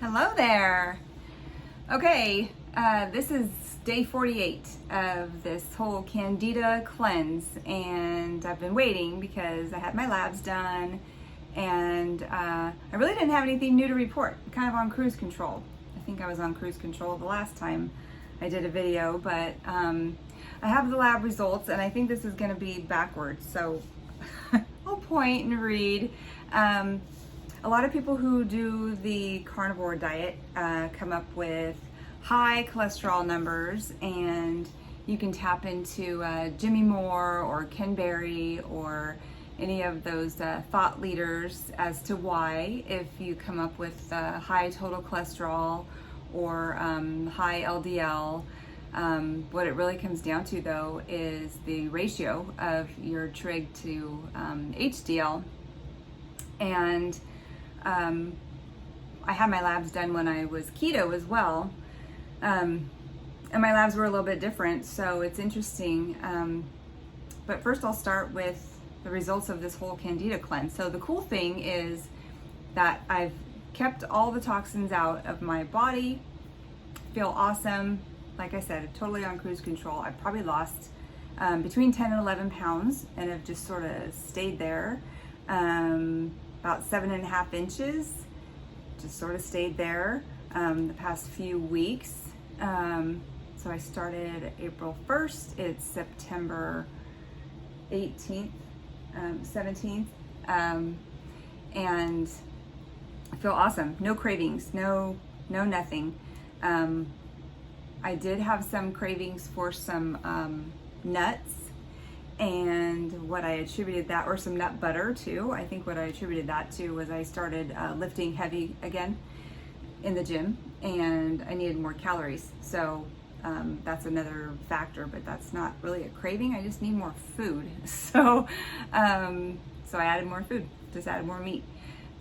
Hello there. Okay, this is day 48 of this whole Candida cleanse, and I've been waiting because I had my labs done, and I really didn't have anything new to report. I'm kind of on cruise control. I think I was on cruise control the last time I did a video, but I have the lab results, and I think this is going to be backwards, so I'll point and read. A lot of people who do the carnivore diet come up with high cholesterol numbers, and you can tap into Jimmy Moore or Ken Berry or any of those thought leaders as to why, if you come up with high total cholesterol or high LDL. What it really comes down to, though, is the ratio of your trig to HDL. And I had my labs done when I was keto as well, and my labs were a little bit different, so it's interesting. But first I'll start with the results of this whole Candida cleanse. So the cool thing is that I've kept all the toxins out of my body, feel awesome. Like I said, totally on cruise control. I've probably lost between 10 and 11 pounds and have just sort of stayed there. About 7.5 inches, just sort of stayed there the past few weeks. So I started April 1st, it's September 18th, 17th, and I feel awesome. No cravings, no nothing. I did have some cravings for some nuts, and what I attributed that, or some nut butter too. I think what I attributed that to was I started lifting heavy again in the gym, and I needed more calories. So that's another factor, but that's not really a craving. I just need more food. So so I added more food, just added more meat.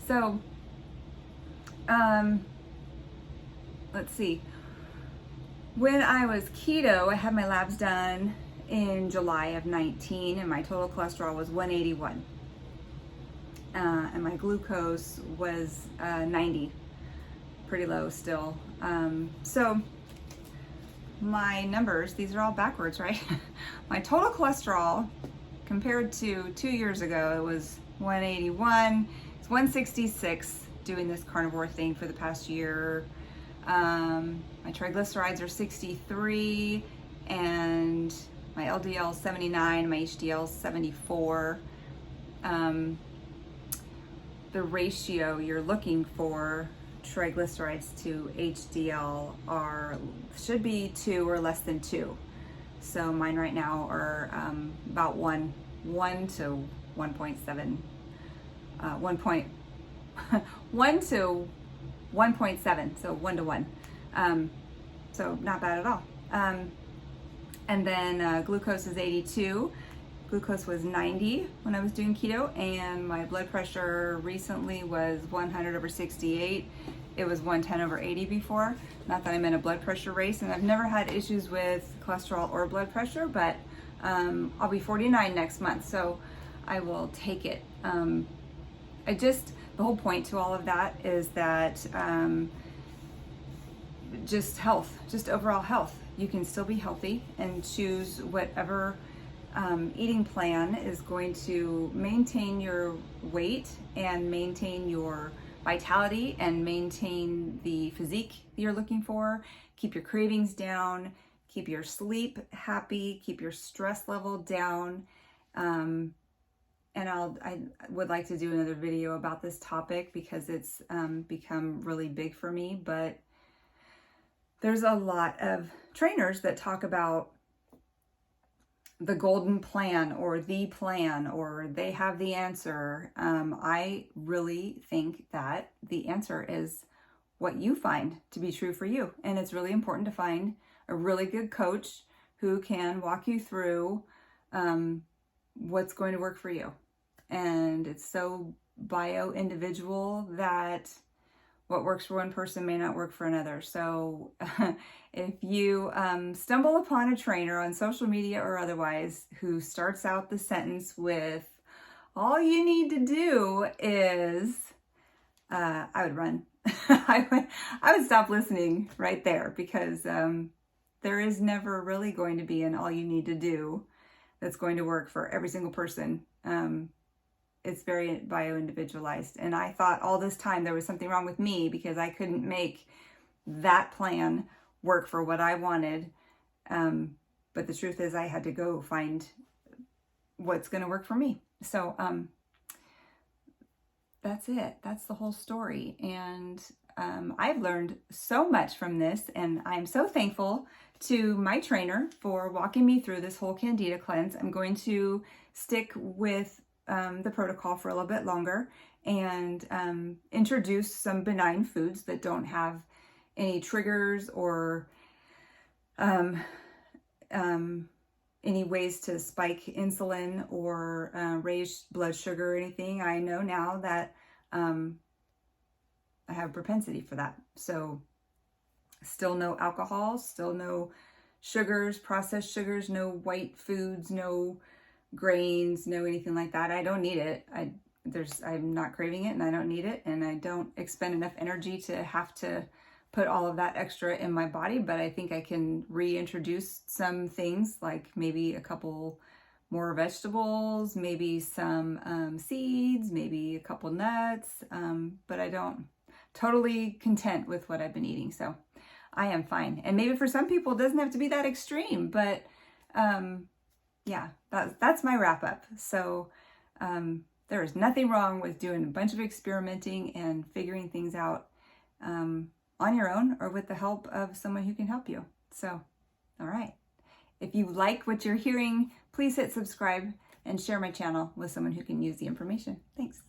So let's see. When I was keto, I had my labs done in July of 19, and my total cholesterol was 181, and my glucose was 90, pretty low still. So my numbers, these are all backwards, right? My total cholesterol compared to 2 years ago, it was 181. It's 166 doing this carnivore thing for the past year. My triglycerides are 63, and my LDL is 79, my HDL is 74. The ratio you're looking for triglycerides to HDL should be 2 or less than 2. So mine right now are about 1 to 1.7, 1 to 1.7, so 1 to 1. So not bad at all. And then glucose is 82. Glucose was 90 when I was doing keto, and my blood pressure recently was 100/68. It was 110/80 before. Not that I'm in a blood pressure race, and I've never had issues with cholesterol or blood pressure, but I'll be 49 next month, so I will take it. The whole point to all of that is that just health, just overall health. You can still be healthy and choose whatever eating plan is going to maintain your weight and maintain your vitality and maintain the physique you're looking for, keep your cravings down, keep your sleep happy, keep your stress level down. And I would like to do another video about this topic because it's become really big for me, but there's a lot of trainers that talk about the golden plan or the plan, or they have the answer. I really think that the answer is what you find to be true for you. And it's really important to find a really good coach who can walk you through what's going to work for you. And it's so bio-individual that what works for one person may not work for another. So if you stumble upon a trainer on social media or otherwise who starts out the sentence with, all you need to do is, I would run. I would stop listening right there, because there is never really going to be an all you need to do that's going to work for every single person. It's very bioindividualized. And I thought all this time there was something wrong with me because I couldn't make that plan work for what I wanted. But the truth is I had to go find what's going to work for me. So that's it. That's the whole story. And I've learned so much from this, and I'm so thankful to my trainer for walking me through this whole Candida cleanse. I'm going to stick with the protocol for a little bit longer and introduce some benign foods that don't have any triggers or any ways to spike insulin or raise blood sugar or anything. I know now that I have a propensity for that. So still no alcohol, still no sugars, processed sugars, no white foods, no grains, no anything like that. I don't need it. I'm not craving it, and I don't need it, and I don't expend enough energy to have to put all of that extra in my body. But I think I can reintroduce some things, like maybe a couple more vegetables, maybe some seeds, maybe a couple nuts, but I don't totally content with what I've been eating. So I am fine. And maybe for some people it doesn't have to be that extreme, but yeah, that's my wrap up. So there is nothing wrong with doing a bunch of experimenting and figuring things out on your own or with the help of someone who can help you. So, all right. If you like what you're hearing, please hit subscribe and share my channel with someone who can use the information. Thanks.